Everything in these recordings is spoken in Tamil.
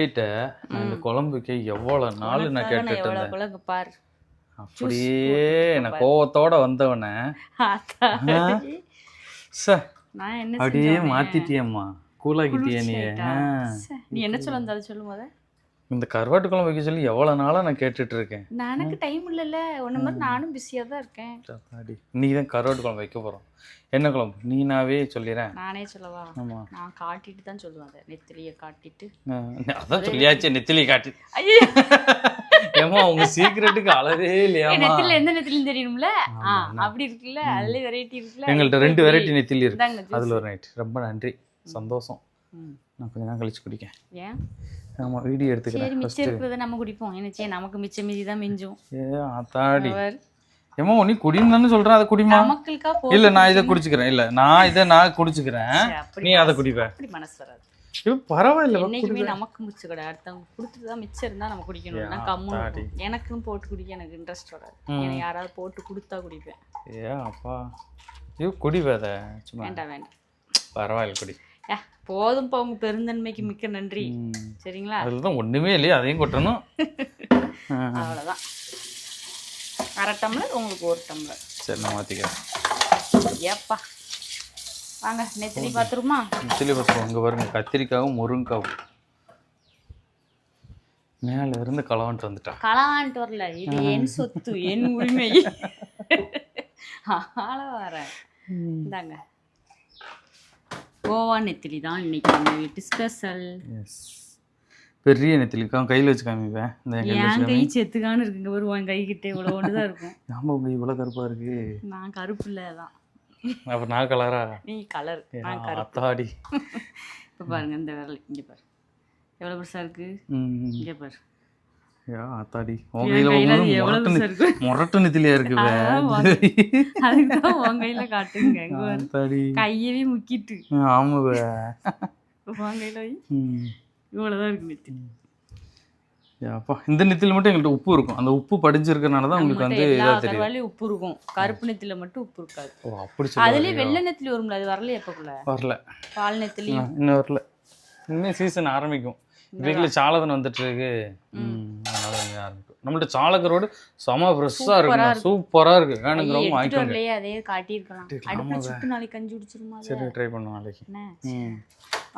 கிட்ட நான் இந்த குழம்புக்கு எவ்வளவு நாள் நான் கேட்டுட்டு இருந்தேன். பாரு அப்படியே நான் கோவத்தோட வந்தவனே அப்படியே மாத்திட்டியம்மா, கூலாக்கிட்டிய நீ என்ன சொல்ல வந்தாலும் சொல்லும் போத இந்த கருவாட்டு குழம்பு வைக்க சொல்லி எவ்வளவு நாளா நான் கேட்டுட்டு இருக்கேன். எனக்கு டைம் இல்லைல்ல, ஒன்று மாதிரி நானும் பிஸியாக தான் இருக்கேன். இன்னைக்கு தான் கருவாட்டு குழம்பு வைக்க போறோம். என்ன குழம்பு நீனாவே சொல்லிடுறேன். நானே சொல்லவா? நான் காட்டிட்டு தான் சொல்லுவேன். அதை நெத்திலியை காட்டிட்டு அதான் சொல்லியாச்சு. நெத்திலியை காட்டி ஏமா உங்க சீக்கிரட்டுக்கு அளவே இல்லையா? நெத்தில எந்த நெத்திலின்னு தெரியணும்ல. அப்படி இருக்குல்ல, அதுல வெரைட்டி இருக்குல்ல. எங்கள்கிட்ட 2 வெரைட்டி நெத்திலி இருக்கு. அதுல ஒரு நைட் ரொம்ப நன்றி, சந்தோஷம். நான் கொஞ்ச நேரம் கழிச்சு குடிக்கேன். ஏன்? ஆமா, வீடியோ எடுத்துக்கிறேன். மிச்சம் இருக்கிறத நம்ம குடிப்போம். என்னச்சே, நமக்கு மிச்சம் மீதி தான் மிஞ்சும். ஆத்தாடி ஏமா நீ குடின்னு தானே சொல்றேன். அதை குடிமா. இல்ல நான் இதை குடிச்சுக்கிறேன். இல்ல நான் குடிச்சுக்கிறேன். நீ அதை குடிப்ப. அப்படி மனசு வராது. பரவாயில்ல, என்னைக்குமே நமக்கு முடிச்சு கடை அடுத்தவங்க கொடுத்துட்டுதான் மிச்சம் இருந்தா நம்ம குடிக்கணும். நான் கம்முன்னு எனக்குன்னு போட்டு குடிக்க எனக்கு இன்ட்ரெஸ்ட் வராது. எனக்கு யாராவது போட்டு கொடுத்தா குடிப்பேன். அப்பா குடிவேத வேண்டாம் வேண்டாம், பரவாயில்ல குடி. போதும் பா, உங்க பெருந்தன்மைக்கு மிக்க நன்றி. சரிங்களா? அதுதான் ஒண்ணுமே இல்லையா, அதையும் கொட்டணும். அவ்வளவுதான். 1/2 டம்ளர் உங்களுக்கு 1 டம்ளர். சரி, நான் மாத்திக்கிறேன். ஏப்பா வாங்க நெத்திலி பாத்துருமா? நெத்திலி பாத்துருவோம். இங்க பாருங்க, கத்திரிக்காவும் முருங்காவும் மேல இருந்து களவான்ட்டு வந்துட்டா. களவான்ட்டு வரல, இது என் சொத்து, என் உரிமை. ஆள வர இந்தாங்க. கோவா நெத்திலி தான் இன்னைக்கு நம்ம வீட்டு ஸ்பெஷல். பெரிய நெத்திலிக்கா கையில் வச்சு காமிப்பேன். என் கை செத்துக்கான்னு இருக்குங்க. வருவான் கை கிட்ட இவ்வளோ ஒன்று தான் இருக்கும். ஆமா, உங்க இவ்வளோ கருப்பா இருக்கு. நான் கருப்பு இல்லை தான். அப்ப நான் கலரா? நீ கலர், நான் கருப்பு. அத்தாடி. இப்போ பாருங்க இந்த விரல் இங்கே பாரு எவ்வளோ பெருசா இருக்கு. இங்கே பாரு. அத்தாடி முரட்டு நெத்திலியா இருக்கு. அதுதான் உன் கையில காட்டுங்க. கையவே முக்கிட்டு. ஆமா, உன் கையில இவ்வளவுதான் இருக்கு நெத்திலி. அப்பா இந்த நெத்தில மட்டும் எங்கள்கிட்ட உப்பு இருக்கும். அந்த உப்பு படிஞ்சிருக்கனாலதான் உங்களுக்கு வந்து கருவாலி உப்பு இருக்கும். கருப்பு நெத்தில மட்டும் உப்பு இருக்காது. அதுலயே வெள்ளை நெத்திலி வரும்ல, அது வரல. எப்பக்குள்ள வரல. பால் நெத்திலி இன்னும் வரல. இன்னும் சீசன் ஆரம்பிக்கும். வீட்டுல சாலதன் வந்துட்டு இருக்கு. நம்மள்ட்ட சாலக்கரோடு செம ஃப்ரெஷ்ஷா இருக்கு, சூப்பரா இருக்கு. வேணுங்கிறவங்க வாங்கிக்கோங்க. அதே காட்டியிருக்கலாம். அடுப்புல சுட்டு நாளைக்கு கஞ்சி குடிச்சிருமா? சரி, ட்ரை பண்ணுவோம் நாளைக்கு.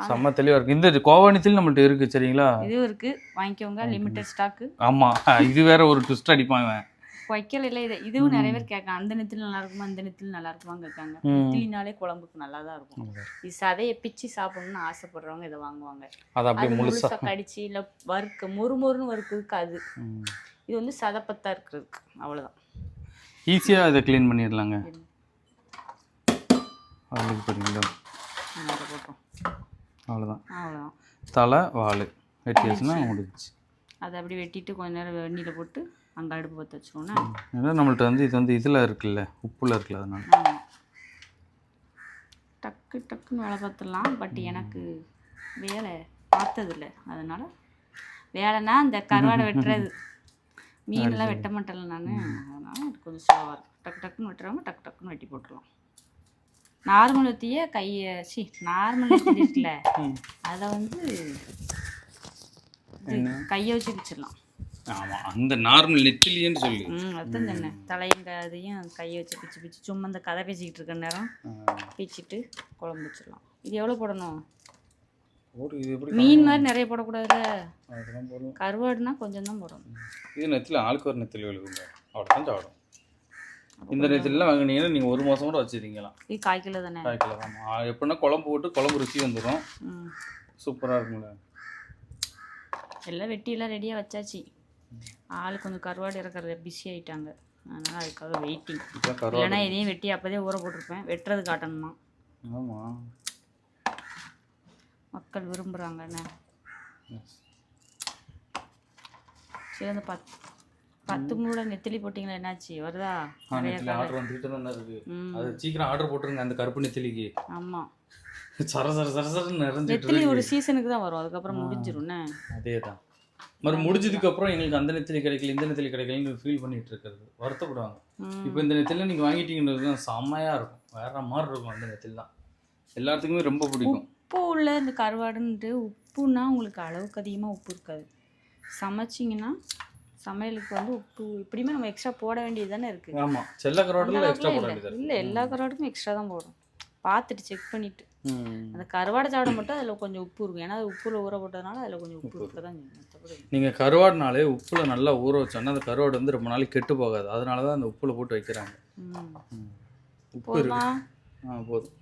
செம்ம தெளிவா இருக்கு. இந்த கோவானித்தில் நம்மள்ட்ட இருக்கு. சரிங்களா? இதுவும் இருக்கு, வாங்கிக்கோங்க. Limited stock. ஆமா, இது வேற ஒரு ட்விஸ்ட் அடிப்பான் இவன். வைக்கல இல்ல. இதுவும் நிறைய பேர் கேட்காங்க, அந்த நெத்தில நல்லா இருக்குமா இந்த நெத்தில நல்லா இருக்குமா கேட்காங்க. நெத்திலினாலே குழம்புக்கு நல்லா தான் இருக்கும். இது சதையை பிச்சு சாப்பிடணும்னு ஆசைப்படுறவங்க இதை வாங்குவாங்க. அது முழுசா கடிச்சு இல்ல வறுக்க மொறுமொறுன்னு வறுக்கிறதுக்கு அது. இது வந்து சதப்பத்தா இருக்கிறதுக்கு. அவ்வளவுதான். ஈஸியா இதை கிளீன் பண்ணிடலாங்க. அவ்வளோதான். தலை வால் வெட்டியாச்சுன்னா முடிஞ்சிச்சு. அதை அப்படி வெட்டிட்டு கொஞ்ச நேரம் வெந்நீரில் போட்டு அங்கே அடுப்பு பற்ற வச்சுக்கோன்னா. ஏன்னா நம்மள்ட்ட வந்து இது வந்து இதில் இருக்குல்ல, உப்புல இருக்குல்ல, அதனால டக்கு டக்குன்னு வேலை பார்த்துடலாம். பட் எனக்கு வேலை பார்த்ததில்லை, அதனால் வேலைன்னா இந்த கருவாடை வெட்டுறது, மீனெல்லாம் வெட்ட மாட்டேன்ல நான். அதனால் அது கொஞ்சம் ஸ்லோவாக இருக்கும். டக்கு டக்குன்னு வெட்டுறவங்க டக்கு டக்குன்னு வெட்டி போட்டுடலாம். நார்மல் வெத்திய நார்மல் வெத்தி இருக்குல்ல, அதை வந்து கையை வச்சு பிச்சிடலாம். ஆமாம், அந்த நார்மல் நெத்திலின்னு சொல்லி. அதுதான் தானே. தலைங்க அதையும் கையை வச்சு பிச்சு பிச்சு சும்மா இந்த கதை பேசிக்கிட்டு இருக்க நேரம் பிச்சுட்டு குழம்பு வச்சிடலாம். இது எவ்வளோ போடணும்? மீன் மாதிரி நிறைய போடக்கூடாதுல்ல. கருவாடுனா கொஞ்சம் தான் போடணும். இது நெத்திலி ஆளுக்கு ஒரு நெத்திலி விழுகுங்க, அவ்வளோதான் சாப்பிடும். இந்த நெத்திலாம் வாங்கினீங்கன்னா நீங்கள் 1 மாதம் கூட வச்சுருக்கலாம். இது 1/4 கிலோ தானே? 1/4 கிலோ தான். எப்படின்னா குழம்பு போட்டு குழம்பு ருசி வந்துடும், சூப்பராக இருக்குங்களா. எல்லாம் வெட்டியெல்லாம் ரெடியாக வச்சாச்சு. ஆள் கொஞ்சம் கருவாடு இறக்குறது பிஸி ஆகிட்டாங்க, அதனால் அதுக்காக வெயிட்டிங். இல்லைன்னா எதையும் வெட்டி அப்போதே ஊற போட்டிருப்பேன். வெட்டுறது காட்டணுமா? ஆமாம், மக்கள் விரும்புகிறாங்கண்ணே. சரி, அந்த 10 மூட நெத்திலி போட்டிங்களா, என்னாச்சு? வருதா? ஆர்டர் வந்துட்டு தான் இருக்கு. அது சீக்கிரம் ஆர்டர் போட்டுருங்க அந்த கருப்பு நெத்திலிக்கு. ஆமாம், சரசரன்னு நெத்திலி ஒரு சீசனுக்கு தான் வரும், அதுக்கப்புறம் முடிஞ்சிரும்ண்ணே. அதே தான். முடிஞ்சதுக்கு அப்புறம் எங்களுக்கு அந்த நெத்திலி கிடைக்கல, இந்த நெத்திலி கிடைக்கலன்னு ஃபீல் பண்ணிட்டு இருக்கிறது, வருத்தப்படுவாங்க. இப்போ இந்த நெத்தில நீங்கள் வாங்கிட்டீங்கன்றது செம்மையாக இருக்கும், வேற மாதிரி இருக்கும். அந்த நெத்தில தான் எல்லாத்துக்குமே ரொம்ப பிடிக்கும். இப்போ உள்ள இந்த கருவாடுன்ட்டு உப்புன்னா உங்களுக்கு அளவுக்கு அதிகமாக உப்பு இருக்காது. சமைச்சிங்கன்னா சமையலுக்கு வந்து உப்பு இப்படியுமே நம்ம எக்ஸ்ட்ரா போட வேண்டியது தானே இருக்குது. ஆமாம், செல்ல கருவாடுல எக்ஸ்ட்ரா போட வேண்டியது இல்லை, எல்லா கருவாடுக்கும் எக்ஸ்ட்ரா தான் போடும். பார்த்துட்டு செக் பண்ணிவிட்டு அந்த கருவாடை சாப்பிட மட்டும் அதில் கொஞ்சம் உப்பு இருக்கும். ஏன்னா அது உப்புல ஊற போட்டதுனால அதில் கொஞ்சம் உப்பு இருக்க தான் மற்றபடி. நீங்கள் கருவாடுனாலே உப்புல நல்லா ஊற வச்சோன்னா அந்த கருவாடு வந்து ரொம்ப நாளைக்கு கெட்டு போகாது. அதனால தான் அந்த உப்புல போட்டு வைக்கிறாங்க. உப்பு இருக்கு. போதும்.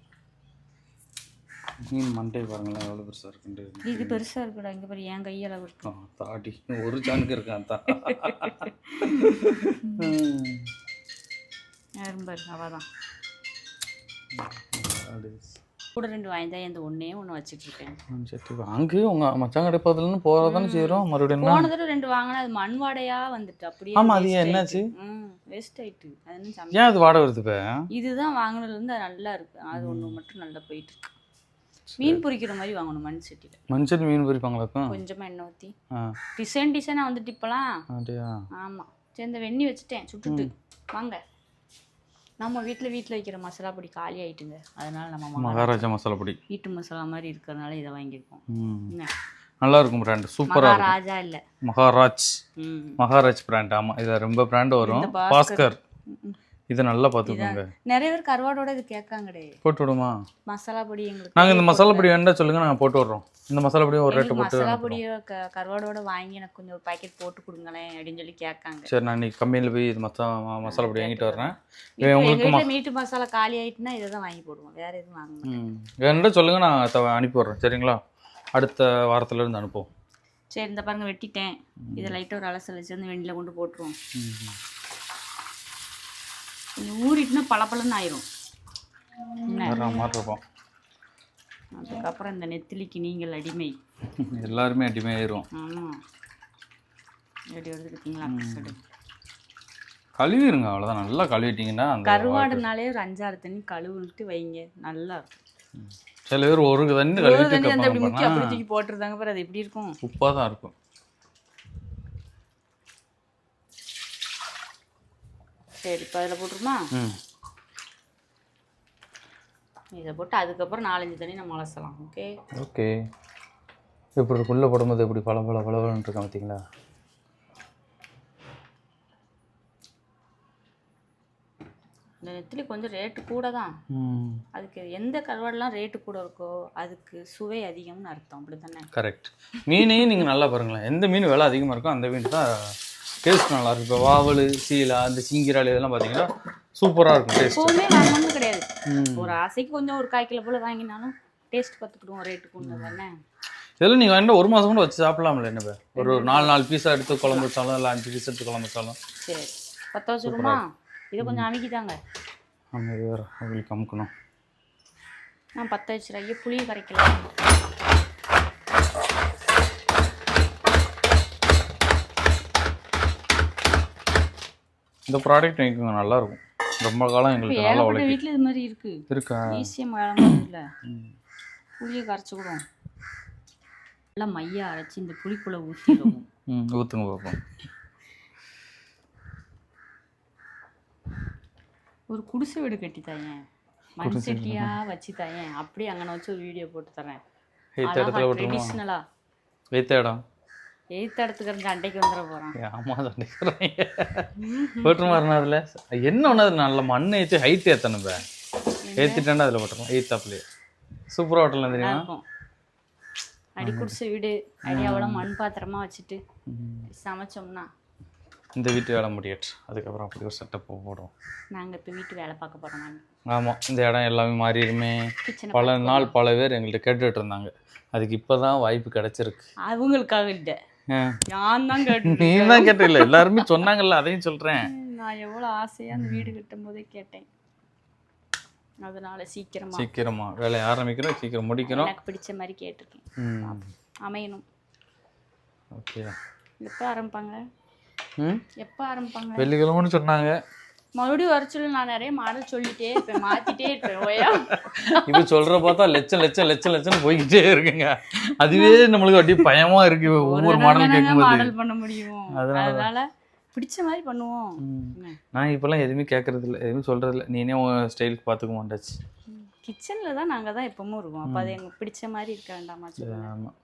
மீன் மண்டை பாருங்களேன் எவ்வளோ பெருசாக இருக்குண்டு. இது பெருசாக இருக்குடா. இங்கே பாரு என் கையளவு இருக்கு. தாடி ஒரு சானுக்கு இருக்கான் தான். யாரும் பாரு அவதான் கூட 2 வாங்கிதான் இந்த ஒன்னே ஒன்று வச்சுட்டு இருக்கேன். சரி, அங்கேயும் உங்கள் மச்சான் கிடைப்பதுலன்னு போகிறதானே செய்கிறோம். மறுபடியும் போன தடவை 2 வாங்கினா அது மண் வாடையாக வந்துட்டு அப்படியே. ஆமாம், அது என்னாச்சு? வேஸ்ட் ஆயிட்டு. அது ஏன் அது வாடை வருது? இப்போ இதுதான் வாங்கினதுலேருந்து அது நல்லா இருக்கு. அது ஒன்று மட்டும் நல்லா போயிட்டு இருக்கு. மீன் பொரிக்கிற மாதிரி வாங்கணும் மண் சட்டியில். மண் சட்டி மீன் பொரிப்பாங்களாக்கும்? கொஞ்சமாக எண்ணெய் ஊற்றி டிசைனாக வந்துட்டு இப்போலாம். ஆமாம், சரி இந்த வெண்ணி வச்சுட்டேன் சுட்டுட்டு. வாங்க, நம்ம வீட்டில் வைக்கிற மசாலா பொடி காலி ஆகிட்டுங்க. அதனால நம்ம மகாராஜா மசாலா பொடி வீட்டு மசாலா மாதிரி இருக்கிறதுனால இதை வாங்கியிருக்கோம். நல்லா இருக்கும் பிராண்ட், சூப்பராக இருக்கும். ராஜா இல்லை, மகாராஜ் பிராண்ட். ஆமாம், இதில் ரொம்ப பிராண்ட் வரும். பாஸ்கர் இதை நல்லா பார்த்துக்கோங்க. நிறைய பேர் கருவாடோட இது கேட்காங்கடே. போட்டு விடுமா மசாலா பொடி? எங்களுக்கு நாங்கள் இந்த மசாலா பொடி வேண்டாம் சொல்லுங்கள், நாங்கள் போட்டு விட்றோம். இந்த மசாலா பொடியும் ஒரு ரேட்டு போட்டு. மசாலா பொடியை கருவாடோட வாங்கி எனக்கு கொஞ்சம் ஒரு பாக்கெட் போட்டு கொடுங்களேன் அப்படின்னு சொல்லி கேட்காங்க. சரி, நான் இன்னைக்கு கம்பெனியில் போய் இது மசாலா பொடி வாங்கிட்டு வரேன். உங்களுக்கு மீட்டு மசாலா காலி ஆகிட்டுனா இதை தான் வாங்கி போடுவோம், வேறு எதுவும் வாங்கணும். வேணும்னா சொல்லுங்கள், நான் அனுப்பி விட்றேன். சரிங்களா? அடுத்த வாரத்துலேருந்து அனுப்புவோம். சரி, இந்த பாருங்க வெட்டிட்டேன். இதை லைட்டாக ஒரு அலசல் வச்சு வெண்ணில் கொண்டு போட்டுருவோம். ஊறிட்டுனா பளபளன்னு ஆயிரும். அதுக்கப்புறம் இந்த நெத்திலிக்கு நீங்கள் அடிமை. எல்லாருமே அடிமை ஆயிரும். ஆமாம், எப்படி எடுத்துக்கிட்டீங்களா? கழுவிடுங்க, அவ்வளோதான். நல்லா கழுவிட்டீங்கன்னா அந்த கருவாடுனாலே ஒரு 5-6 தண்ணி கழுவிட்டு வைங்க, நல்லா இருக்கும். சில பேர் ஒரு தண்ணி கழுவிட்டு அந்த அப்படி முக்கி அப்படி தூக்கி போட்டுருந்தாங்க பாரு, அது எப்படி இருக்கும்? உப்பாக தான் இருக்கும். சரி, இப்போ அதில் போட்டுருமா? இதை போட்டு அதுக்கப்புறம் 4-5 தண்ணி நம்ம அலசலாம். Okay okay. இப்படி உள்ளே போடும்போது எப்படி பளபளன்னு இருக்கா பார்த்தீங்களா? இந்த நெத்திலி கொஞ்சம் ரேட்டு கூட தான். அதுக்கு எந்த கருவாடெல்லாம் ரேட்டு கூட இருக்கோ அதுக்கு சுவை அதிகம்னு அர்த்தம், அப்படி தானே? கரெக்ட். மீனையும் நீங்கள் நல்லா பாருங்களேன், எந்த மீன் விலை அதிகமாக இருக்கோ அந்த மீன் தான் டேஸ்ட் நல்லா இருக்கும். இப்போ வாவல், சீலா, அந்த சிங்கிரால் இதெல்லாம் பார்த்தீங்கன்னா சூப்பராக இருக்கும் டேஸ்ட். எப்போவுமே வாங்கணும்னு கிடையாது, ஒரு ஆசைக்கு கொஞ்சம் ஒரு 1/4 கிலோ போல் வாங்கினாலும் டேஸ்ட் பார்த்துக்கிடுவோம், ரேட்டுக்கு ஒன்று தானே. இதெல்லாம் நீங்கள் வாங்கிட்டு 1 மாதம் கூட வச்சு சாப்பிடலாம்ல. என்ன ஒரு 4 பீஸாக எடுத்து குழம்பு வச்சாலும், இல்லை 5 பீஸ் எடுத்து குழம்பு வச்சாலும். சரி, 10 வச்சுருமா? இதை கொஞ்சம் அமைக்கிட்டாங்க. ஆமாம், இது வேறு அவங்களுக்கு அமுக்கணும். நான் 10 வச்சுறேன். ஐயோ, புளியை கரைக்கலாம். இந்த ப்ராடக்ட் எனக்கு நல்லா இருக்கும், ரொம்ப காலம் எங்களுக்கு நல்லா உழைக்கும். வீட்டில் இது மாதிரி இருக்கா? ஈஸியாக மழை இல்லை. புளியை கரைச்சிக்கிடும், நல்லா மையா அரைச்சி இந்த புளிக்குள்ளே ஊற்றிடுவோம். ஊற்றுங்க பார்ப்போம். ஒரு குடிசை வீடு கட்டி தாயேன், மண் சட்டியா வச்சு தாயேன், அப்படியே அங்கே வச்சு ஒரு வீடியோ போட்டு தரேன். ட்ரெடிஷ்னலா இடம் இடத்துக்கு சண்டைக்கு வந்துட போகிறான். ஆமாம், சண்டைக்கு போட்டு மாறினா அதில் என்ன ஒன்று, அது நல்ல மண் ஏற்றி ஹைட் ஏற்றணும். ஏற்றிட்டேன்னா அதில் போட்டுருவோம். 8 சூப்பராக ஹோட்டலில் தெரியுமா? அடி குடிசை வீடு, அடி அவ்வளோ மண் பாத்திரமா வச்சுட்டு சமைச்சோம்னா இந்த வீட்டு வேலை முடியாச்சு. அதுக்கப்புறம் அப்படி ஒரு செட்டப் போடுவோம். நாங்கள் இப்போ வீட்டு வேலை பார்க்க போகிறோம். ஆமாம், இந்த இடம் எல்லாமே மாறிடுமே. பல நாள் பல பேர் எங்கள்கிட்ட கேட்டுட்டு இருந்தாங்க. அதுக்கு இப்போ தான் வாய்ப்பு கிடைச்சிருக்கு. அவங்களுக்காக இல்லை, நான் தான் கேட்டேன். நீ தான் கேட்டில்ல, எல்லாருமே சொன்னாங்கல்ல, அதையும் சொல்கிறேன். நான் எவ்வளோ ஆசையாக அந்த வீடு கட்டும் போதே கேட்டேன். அதனால சீக்கிரமா வேலையை ஆரம்பிக்கிறோம், சீக்கிரம் முடிக்கிறோம். எனக்கு பிடிச்ச மாதிரி கேட்டிருக்கேன், அமையணும். ஓகே, எப்போ ஆரம்பிப்பாங்க? வெள்ளிக்கிழமைன்னு சொன்னாங்க. மறுபடியும் வர சொல்லி நான் நிறைய மாடல் சொல்லிட்டே இருப்பேன், மாத்திட்டே இருப்பேன். இப்போ சொல்ற பார்த்தா லட்சம் போய்கிட்டே இருக்குங்க. அதுவே நம்மளுக்கு அப்படியே பயமா இருக்கு, ஒவ்வொரு மாடல் கேட்கும்போது. மாடல் பண்ண முடியும், அதனால பிடிச்ச மாதிரி பண்ணுவோம். நான் இப்பெல்லாம் எதுவுமே கேட்கறது இல்லை, எதுவுமே சொல்றது இல்லை. நீனே உன் ஸ்டைலுக்கு பார்த்துக்க மாட்டாச்சு. கிச்சனில் தான் நாங்கள் தான் எப்பவும் இருக்கோம். அப்போ அது எங்களுக்கு பிடிச்ச மாதிரி இருக்க வேண்டாமா சொல்லுங்க. ஆமாம்,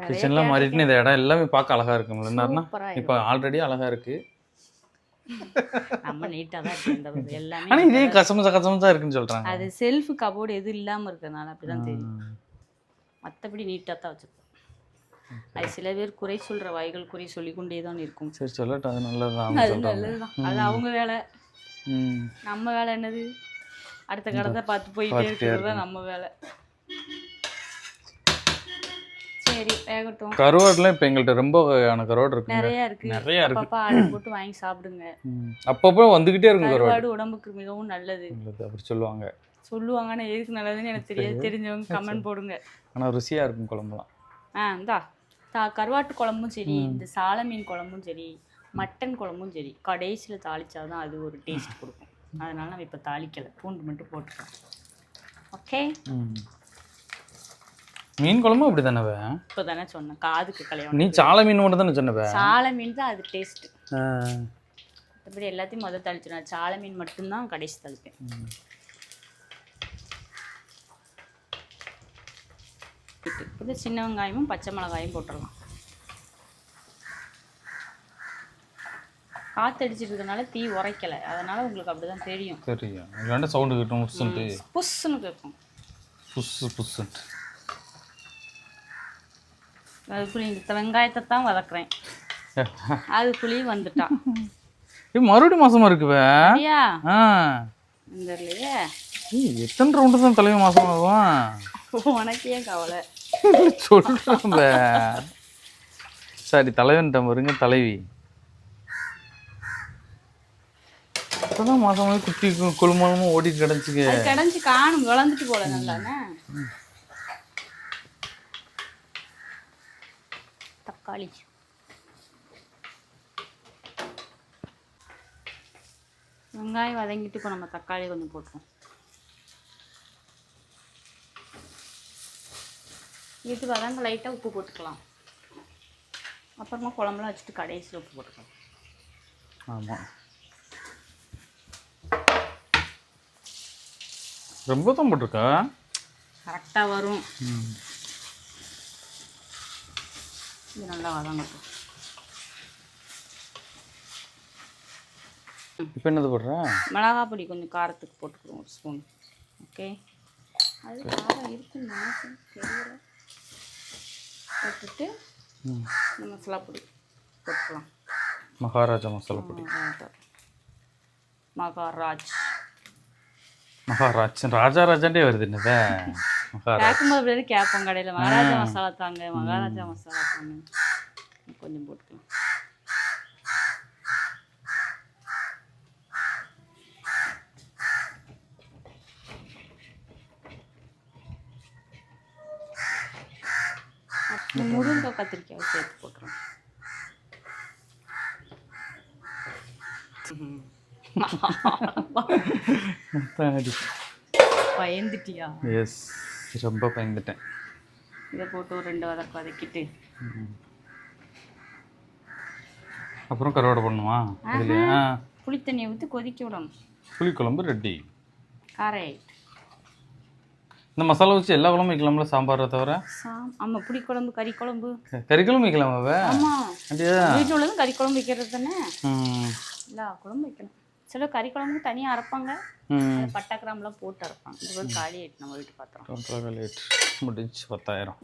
கிச்சன்லாம் மாறிட்டுன்னு இந்த இடம் எல்லாமே பார்க்க அழகா இருக்குங்களா என்னன்னா இப்போ ஆல்ரெடி அழகா இருக்கு. நம்ம நீட்டாக தான் இருக்கு இந்த வீடு எல்லாமே. ஆனால் இதே கசமசா இருக்குன்னு சொல்றாங்க. அது செல்ஃபு கபோர்டு எதுவும் இல்லாமல் இருக்கிறதுனால அப்படி தான் தெரியும். மற்றபடி நீட்டாக தான் வச்சுருக்கோம். அது சில பேர் குறை சொல்கிற வாய்கள் குறை சொல்லிக்கொண்டே தான் இருக்கும். சரி சொல்லட்டும், அது நல்லதுதான். அது நல்லதுதான், அது அவங்க வேலை. நம்ம வேலை என்னது? அடுத்த கடத்தை பார்த்து போயிட்டே இருக்கிறது தான் நம்ம வேலை. சரி வேகட்டும். கருவாடுலாம் இப்போ எங்கள்கிட்ட ரொம்ப கருவாடு இருக்கு, நிறைய இருக்கு. அப்பப்போ ஆர்டர் போட்டு வாங்கி சாப்பிடுங்க. அப்பப்போ வந்துகிட்டே இருக்கும். கருவாடு உடம்புக்கு மிகவும் நல்லது அப்படி சொல்லுவாங்க. சொல்லுவாங்கன்னா எதுக்கு நல்லதுன்னு எனக்கு தெரியாது. தெரிஞ்சவங்க கமெண்ட் போடுங்க. ஆனால் ருசியா இருக்கும் குழம்புலாம். இந்தா கருவாட்டு குழம்பும் சரி, இந்த சால மீன் குழம்பும் சரி, மட்டன் குழம்பும் சரி, கடைசியில் தாளிச்சாதான் அது ஒரு டேஸ்ட் கொடுக்கும். அதனால நம்ம இப்போ தாளிக்கலை, பூண்டு மட்டும் போட்டுக்கலாம். ஓகே, மீன் குழம்பும் அப்படி தானே? இப்போ தானே சொன்னேன் காதுக்கு கல்யாணம். நீ சால மீன் மட்டும் தானே சொன்ன? சால மீன் தான் அது டேஸ்ட். மற்றபடி எல்லாத்தையும் முதல் தாளிச்சிடும். சால மீன் மட்டும்தான் கடைசி தாளிப்பேன். இப்போ சின்ன வெங்காயமும் பச்சை மிளகாயும் போட்டுடலாம். காற்றடிச்சிட்டு இருக்கனால தீ உரைக்கலை, அதனால உங்களுக்கு அப்படிதான் தெரியும். தெரியும், இல்லைன்னா சவுண்டு கேட்டும், புஷ்ஷுன்னு கேட்கும். புஷ்ஷுன்ட்டு. அதுக்குள்ளே இந்த வெங்காயத்தை தான் வதக்குறேன். அதுக்குள்ளேயும் வந்துட்டான். மறுபடியும் மாசமா இருக்குவே. ஐயா இந்த இல்லையே எத்தனை ரவுண்டு தான் தலைவி மாசம் ஆகும்? உனக்கே கவலை சொல்றேன். சரி தலைவன்ட்ட வருங்க. தலைவி இப்பதான் மாசமாவே குட்டி குழுமலமும் ஓடிட்டு கிடந்துச்சுங்க. கிடந்துச்சு காணும், வளர்ந்துட்டு போல நல்லானே. தக்காளி வெங்காயம் வதங்கிட்டு இப்போ நம்ம தக்காளி கொஞ்சம் போட்டுருவோம். இது வதங்க லைட்டாக உப்பு போட்டுக்கலாம். அப்புறமா குழம்புலாம் வச்சுட்டு கடைசியில் உப்பு போட்டுக்கலாம். ஆமாம், ரொம்ப தான் போட்டிருக்கா, கரெக்டாக வரும். இது நல்லா வதங்கட்டும். இப்போ என்னது போடுறேன்? மிளகாய் பொடி கொஞ்சம் காரத்துக்கு போட்டுக்கிறோம், ஒரு ஸ்பூன். ஓகே, அது காரம் இருக்குன்னு தெரியல. போட்டுட்டு இந்த மசாலா பொடி போட்டுக்கலாம். மகாராஜா மசாலா பொடி. மகாராஜ் ராஜாண்டே வருது என்னது? கேட்கும்போது கேட்போம் கடையில், மகாராஜா மசாலா தாங்க, மகாராஜா மசாலா தாங்க. கொஞ்சம் போட்டுக்கலாம். முருங்கைக்காய் கத்திரிக்காய் சேர்த்து போட்டுருவோம். பயந்துட்டியா? எஸ், ரொம்ப பயந்துட்டேன். இதை போட்டு ஒரு 2 வதக்கிட்டு அப்புறம் கருவாடை பண்ணுமா? புளி தண்ணியை ஊற்றி கொதிக்க விடணும். புளிக்குழம்பு ரெடி. கரெக்ட். இந்த மசாலா வச்சு எல்லா குழம்பும் வைக்கலாம்ல, சாம்பாரை தவிர? ஆமாம், புளிக்குழம்பு, கறி குழம்பு. கறி குழம்பு வைக்கலாமாவே? ஆமாம், வீட்டில் உள்ளதும் கறி குழம்பு வைக்கிறது தானே. எல்லா குழம்பு வைக்கணும். சில கறி குழம்புக்கு தனியாக அரைப்பாங்க, பட்டை கிராம்பெலாம் போட்டு அரைப்பாங்க. இது வந்து காலி ஆயிட்டு நம்ம வீட்டு பாத்திரம் முடிஞ்சு 10,000.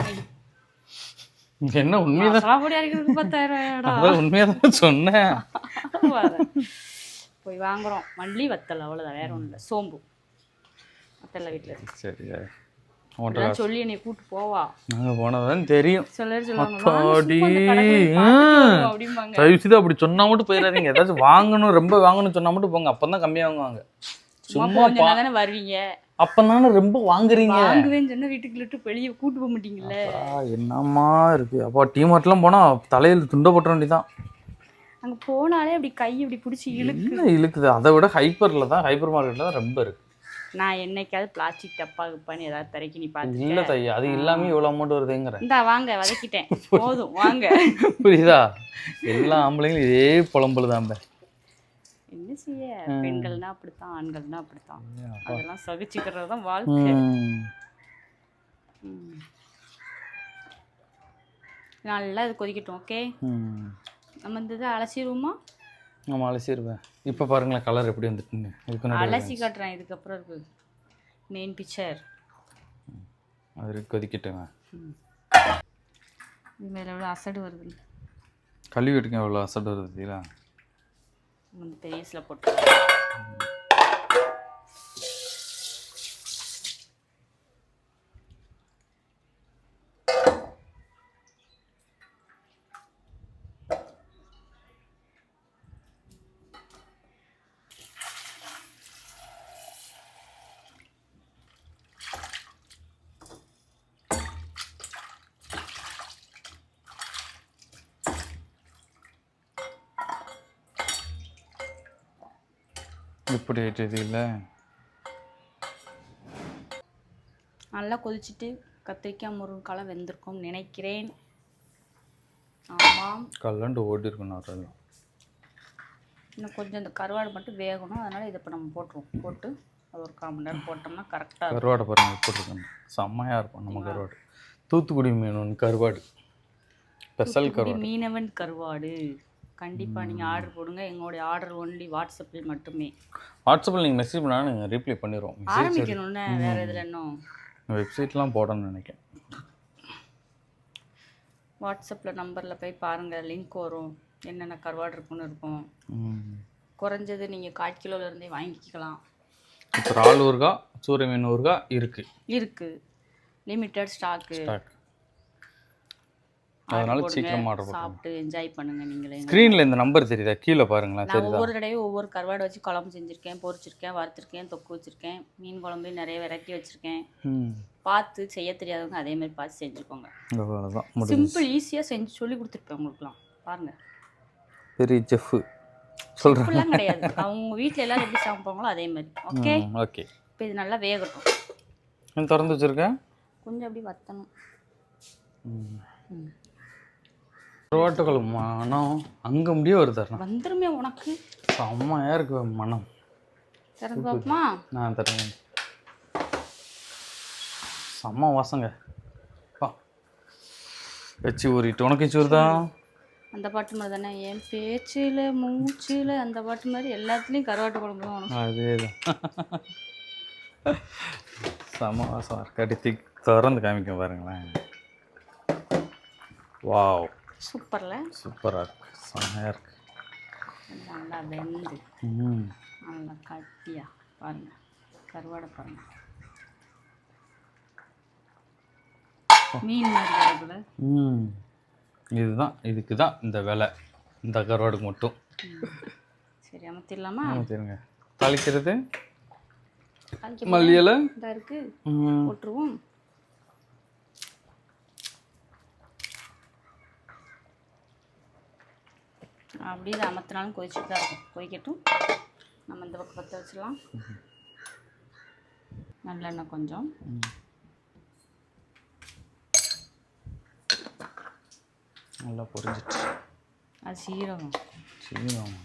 என்ன உண்மையதான் பொடி அரைக்கிறதுக்கு 10,000? உண்மையாதான் சொன்னேன். போய் வாங்குறோம். மல்லி வத்தல், அவ்வளோதான், வேற ஒன்றும் இல்லை. சோம்பு வத்தல் வீட்டில் இருக்கு. சரி, சொல்லி என்னை கூட்டு போவா. நாங்கள் போனதான் தெரியும். அப்படிம்பாங்க. அப்படி சொன்னா மட்டும் போயிடாதீங்க. ஏதாச்சும் வாங்கணும், ரொம்ப வாங்கணும்னு சொன்னா மட்டும் போங்க. அப்பதான் கம்மியா வாங்குவாங்க. சும்மா தானே வருவீங்க, அப்பதானே ரொம்ப வாங்குறீங்க. வாங்குவேன்னு சொன்னா வீட்டுக்குள்ள விட்டு வெளியே கூட்டு போக மாட்டீங்கல்ல. என்னம்மா இருக்கு அப்பா. டிமார்ட்லாம் போனா தலையில் துண்டை போட்ட வேண்டியதான். அங்க போனாலே அப்படி கை இப்படி பிடிச்சி இழுக்குது. அதை விட ஹைப்பர் மார்க்கெட்ல தான் ரொம்ப இருக்கு. நான் என்னைக்காவது பிளாஸ்டிக் டப்பா கிப்பான்னு ஏதாவது தரைக்கு நீ பார்த்து? இல்ல தையா, அது இல்லாம இவ்வளவு அமௌண்ட் வருதுங்கிறேன். இந்தா வாங்க, வதக்கிட்டேன், போதும் வாங்க. புரியுதா? எல்லா ஆம்பளைங்களும் இதே புலம்புலதான். என்ன என்ன செய்ய, பெண்கள்னா அப்படித்தான், ஆண்கள்னா அப்படித்தான், அதெல்லாம் சகிச்சுக்கிறது தான் வாழ்க்கை. நல்லா இது கொதிக்கட்டும். ஓகே, நம்ம இந்த இதை அலசிடுவோமா? ஆமாம், அலசிடுவேன். இப்போ பாருங்களேன் கலர் எப்படி வந்துட்டுங்க. இதுக்கு அலசி காட்டுறேன். இதுக்கப்புறம் இருக்கு மெயின் பிக்சர். அது கொதிக்கட்டுங்க. இது மேலே எவ்வளோ அசடு வருது. கழுவி எடுக்க எவ்வளோ அசடு வருதுங்களா? பெரியஸில் போட்டு இப்படி ஆயிட்டு இல்லை. நல்லா கொதிச்சுட்டு கத்திரிக்காய் முருங்கைக்காய் வெந்திருக்கும்னு நினைக்கிறேன். ஆமாம், கல்லாண்டு ஓடி இருக்கணும். அதெல்லாம் இன்னும் கொஞ்சம் இந்த கருவாடு மட்டும் வேகணும். அதனால் இதை இப்போ நம்ம போட்டுருவோம். போட்டு அது ஒரு 1/4 மணி நேரம் போட்டோம்னா கரெக்டாக. கருவாடை பாருங்கள் எப்படி இருக்கணும். செம்மையாக இருக்கும் நம்ம கருவாடு. தூத்துக்குடி மீன் கருவாடு, ஸ்பெஷல் கருவாடு, மீனவன் கருவாடு. கண்டிப்பாக நீங்கள் ஆர்டர் போடுங்க. எங்களுடைய ஆர்டர் ஒன்லி வாட்ஸ்அப்பில் மட்டுமே. வாட்ஸ்அப்பில் நீங்கள் மெசேஜ் பண்ணாலும் நாங்கள் ரீப்ளை பண்ணிடுவோம். ஆரம்பிக்கணும்னு வேறு இதில் இன்னும் வெப்சைட்லாம் போடணும்னு நினைக்கிறேன். வாட்ஸ்அப்பில் நம்பரில் போய் பாருங்கள், லிங்க் வரும். என்னென்ன கருவாடு இருக்குன்னு இருக்கும். குறைஞ்சது நீங்கள் 1/4 கிலோலேருந்தே வாங்கிக்கலாம். இப்போ இறால் ஊறுகாய், சூரை மீன் ஊறுகாய் இருக்குது. Limited stock. அதனால சீக்கிரம் ஆர்டர் பண்ணுங்க. சாப்பிட்டு என்ஜாய் பண்ணுங்க. நீங்களே ஸ்க்ரீனில் இந்த நம்பர் தெரியுதா? கீழே பாருங்களேன். நான் ஒவ்வொரு தடவையும் ஒவ்வொரு கருவாடு வச்சு குழம்பு செஞ்சுருக்கேன், பொரிச்சிருக்கேன், வறுத்துருக்கேன், தொக்கு வச்சுருக்கேன், மீன் குழம்பு நிறைய வெரைட்டி வச்சுருக்கேன். பார்த்து செய்ய தெரியாதவங்க அதே மாதிரி பார்த்து செஞ்சுக்கோங்க. சிம்பிள் ஈஸியாக செஞ்சு சொல்லி கொடுத்துருப்பேன் உங்களுக்குலாம். பாருங்கள், பெரிய செஃப் சொல்கிறேன் கிடையாது. அவங்க வீட்டில் எல்லாரும் எப்படி சமைப்பாங்களோ அதே மாதிரி. Okay okay. இப்போ இது நல்லா வேகட்டும். திறந்து வச்சுருக்கேன். கொஞ்சம் அப்படி வற்றணும். கருவாட்டு குழம்பு மனம் அங்கே முடிய வருது. வந்துருமே உனக்கு. செம்மையாக இருக்கு மனம். திறந்து பார்ப்போமா? நான் தரேன். செம்ம வாசங்க. வச்சு ஊறிட்டு உனக்கு வச்சு ஊறுதா? அந்த பாட்டு மாதிரி தானே, என் பேச்சில் மூச்சில் அந்த பாட்டு மாதிரி எல்லாத்துலேயும் கருவாட்டு குழம்பு தான் உனக்கு. அதே தான். செம்ம வாசம். கட்டி திறந்து காமிக்க பாருங்களேன். வாவ், சூப்பரில் சூப்பராக இருக்கு. செம்மையாக இருக்கு. நல்லா வெந்து நல்லா கட்டியா பாருங்கள். கருவாடை பாருங்கள், மீன் மாதிரி கிடக்குல. இதுதான், இதுக்கு தான் இந்த விலை, இந்த கருவாடுக்கு மட்டும். சரி, அமர்த்திடலாமா? அமர்த்திடுங்க. தாளிக்கிறது மல்லி இலை இதாக இருக்குது, போட்டுருவோம். அப்படியே இதை அமர்த்தினாலும் கொதிச்சுட்டு தான் இருக்கும். கொதிக்கட்டும். நம்ம இந்த பக்கம் பற்ற வச்சிடலாம். நல்லெண்ணெய் கொஞ்சம். நல்லா பொரிஞ்சிட்டு. அது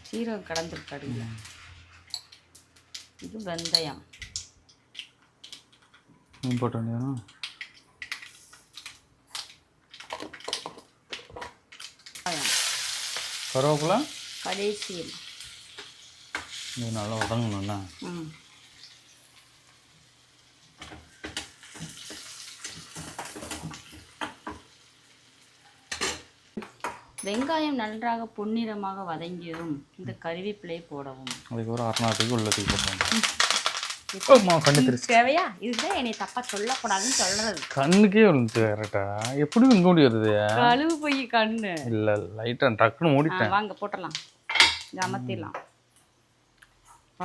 சீரகம் கடந்துருக்கு அடியில். இது வெந்தயம் போட்ட வேண்டியதானா? கருவேப்பிலை கடைசியில். இது நல்லா வதங்கணும்ண்ணா. வெங்காயம் நன்றாக பொன்னிறமாக வதங்கியதும் இந்த கறிவேப்பிலை போடவும். அதுக்கு ஒரு 6 உள்ளதுக்கு போடுவாங்க. தேவையா? இதுதான் என்னை தப்பா சொல்லக்கூடாதுன்னு சொல்றது. கண்ணுக்கே வந்து கரெக்டா எப்படி இங்க ஓடி வருது? கழுவு போய் கண்ணு இல்ல, லைட்டா டக்குன்னு மூடிட்டேன். வாங்க போட்டுடலாம். அமர்த்திடலாம்.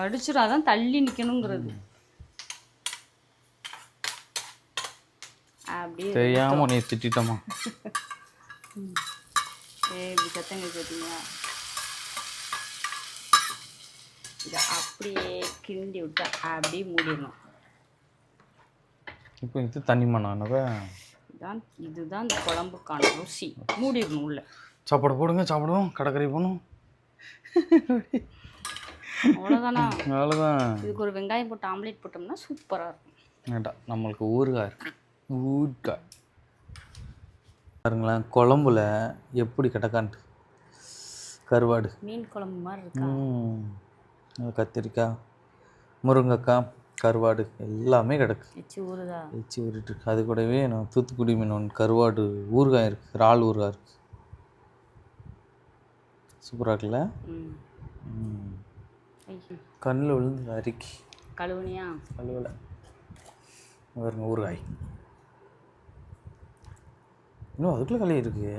அடிச்சிடாதான் தள்ளி நிக்கணுங்கிறது. அப்படியே தெரியாம நீ திட்டமா? இப்படி சத்தங்க கேட்டீங்களா? இதை அப்படியே கிண்டி விட்டு அப்படியே மூடிடணும். இப்போ இது தண்ணி மண்ணானவ இதுதான் இந்த குழம்புக்கான ருசி. மூடிடணும் உள்ள. சாப்பாடு போடுங்க, சாப்பிடுவோம். கடற்கரை போகணும். அவ்வளோதானா? அவ்வளோதான். இதுக்கு ஒரு வெங்காயம் போட்டு ஆம்லேட் போட்டோம்னா சூப்பராக இருக்கும். வேண்டாம், நம்மளுக்கு ஊறுகாய் இருக்கு. ஊறுகாய் பாருங்களேன், குழம்புல எப்படி கிடக்கான்ட்டு கருவாடு. மீன் குழம்பு மாதிரி இருக்கா? கத்திரிக்காய், முருங்கைக்காய், கருவாடு எல்லாமே கிடக்கு. எச்சி ஊறுதா? எச்சி ஊறிட்டு அது கூடவே நான் தூத்துக்குடி மீன் ஒன்று கருவாடு ஊறுகாய் இருக்குது, இறால் ஊறுகாய் இருக்குது. சூப்பராக இருக்குல்ல? கண்ணில் விழுந்து அரிக்கி. கழுவுனியா? கழுவலை. பாருங்க ஊறுகாய் இன்னும் அதுக்குள்ளே களி இருக்கு.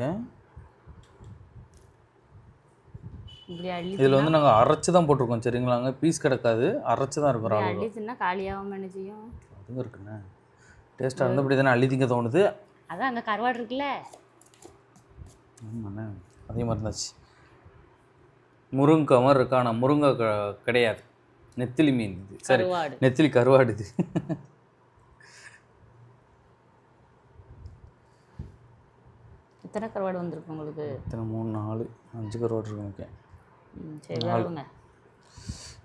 இப்படி அள்ளி இதில் வந்து நாங்கள் அரைச்சி தான் போட்டிருக்கோம் சரிங்களாங்க, பீஸ் கிடக்காது, அரைச்சி தான் இருக்கும். இறால் அள்ளி தின்னா காலியாகாம என்ன செய்யும்? அதுவும் இருக்குண்ணே, டேஸ்ட்டாக இருந்தபடி தானே அள்ளி திங்க தோணுது. அதான் அங்கே கருவாடு இருக்குல்ல. ஆமாண்ணே, அதே மாதிரி இருந்தாச்சு. முருங்கை மாதிரி இருக்கா, ஆனால் முருங்கை கிடையாது, நெத்திலி மீன் இது. சரி, நெத்திலி கருவாடு இது. எத்தனை கருவாடு வந்திருக்கு உங்களுக்கு? எத்தனை? 3 4 5 கருவாடு இருக்கு எனக்கு. சரி வேறுங்க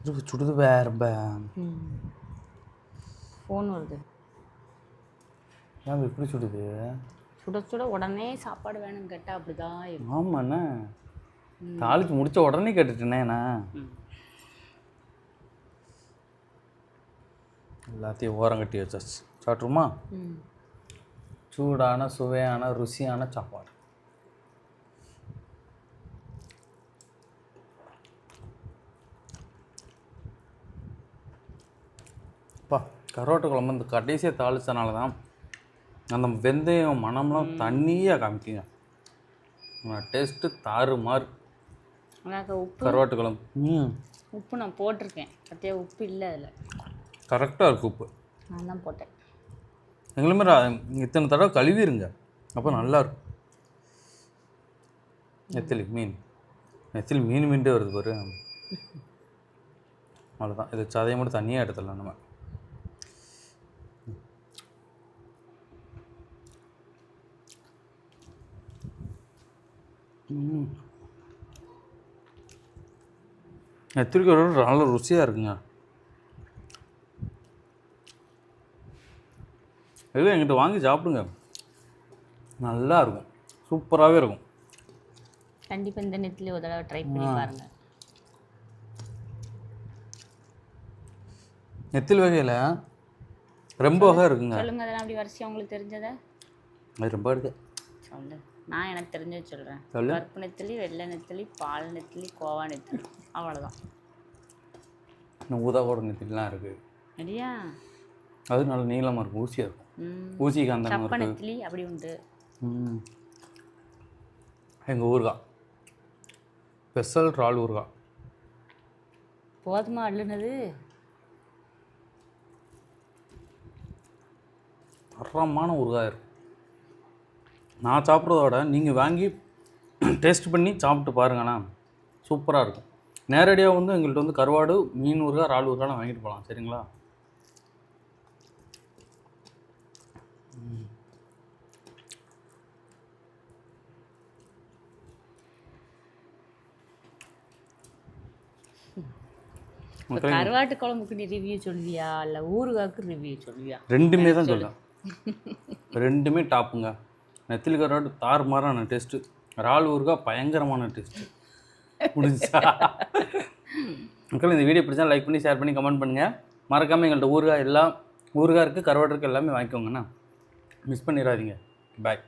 இருக்கு. சுடுது வேற. ஃபோன் வருது. ஏன் எப்படி சுடுது? சுட சுட உடனே சாப்பாடு வேணும்னு கேட்டால் அப்படிதான். ஆமாண்ணே, தாளிச்சு முடிச்ச உடனே கேட்டுட்டேனே நான். எல்லாத்தையும் ஓரம் கட்டி வச்சாச்சு. சாப்பிட்ருமா? சூடான சுவையான ருசியான சாப்பாடு. அப்பா, கருவாட்டு குழம்பு இந்த கடைசியாக தாளிச்சனால தான் அந்த வெந்தயம் மணம்லாம் தண்ணியாக காமிக்குங்க. டேஸ்ட்டு தாறுமாறு. உப்பு, கருவாட்டு குழம்பு. உப்பு நான் போட்டிருக்கேன், பற்றியா? உப்பு இல்லை அதில். கரெக்டாக இருக்குது உப்பு. நான் தான் போட்டேன். எங்களுமே இத்தனை தடவை கழுவிடுங்க, அப்போ நல்லாயிருக்கும். நெத்திலி மீன், நெத்திலி மீன்டே வருது பாரு. அவ்வளோதான், இது சதையை மட்டும் தனியாக எடுத்துடலாம் நம்ம. நெத்திலி கருவாடு நல்ல ருசியாக இருக்குங்க. எதுவும் எங்கிட்ட வாங்கி சாப்பிடுங்க, நல்லா இருக்கும், சூப்பராகவே இருக்கும். கண்டிப்பாக இந்த நெத்திலி ஒரு தடவை ட்ரை பண்ணி பாருங்கள். நெத்திலி வகையில் ரொம்ப வகை இருக்குங்க. சொல்லுங்கள், அதெல்லாம் அப்படி வரிசையாக உங்களுக்கு தெரிஞ்சதை அது ரொம்ப இருக்கு. சொல்லு, நான் எனக்கு தெரிஞ்சது சொல்கிறேன். சொல்லு. கருப்பு நெத்திலி, வெள்ளை நெத்திலி, பால் நெத்திலி, கோவா நெத்திலி, அவ்வளோதான். இன்னும் ஊதாவோட நெத்திலாம் இருக்குது. சரியா? அது நல்ல நீளமாக இருக்கும், ஊசியாக இருக்கும். ஊசி காந்தம் சப்ப நெத்திலி அப்படி உண்டு. எங்கள் ஊறுகாய் ஸ்பெஷல் இறால் ஊறுகாய். போதுமா அள்ளுனது? தரமான ஊறுகாய் இருக்கும். நான் சாப்பிட்றத விட நீங்கள் வாங்கி டேஸ்ட் பண்ணி சாப்பிட்டு பாருங்கண்ணா, சூப்பராக இருக்கும். நேரடியாக வந்து எங்கள்கிட்ட வந்து கருவாடு, மீன் ஊறுகாய், இறால் ஊறுகாய்லாம் வாங்கிட்டு போகலாம் சரிங்களா? கருவாட்டு குழம்புக்கு நீ ரிவ்யூ சொல்வியா இல்லை ஊறுகாய்க்கு ரிவ்யூ சொல்வியா? ரெண்டுமே தான் சொல்லுவேன். ரெண்டுமே டாப்புங்க. நெத்திலி கருவாடு தாறுமாறான டேஸ்ட்டு, இறால் ஊறுகாய் பயங்கரமான டேஸ்ட்டு. முடிஞ்சா மக்கள் இந்த வீடியோ பிடிச்சா லைக் பண்ணி, ஷேர் பண்ணி, கமெண்ட் பண்ணுங்கள். மறக்காமல் எங்கள்கிட்ட ஊறுகாய் எல்லாம் ஊறுகாய் இருக்குது, கருவாடு இருக்குது, எல்லாமே வாங்கிக்கோங்கண்ணா, மிஸ் பண்ணிடாதீங்க. பாய்.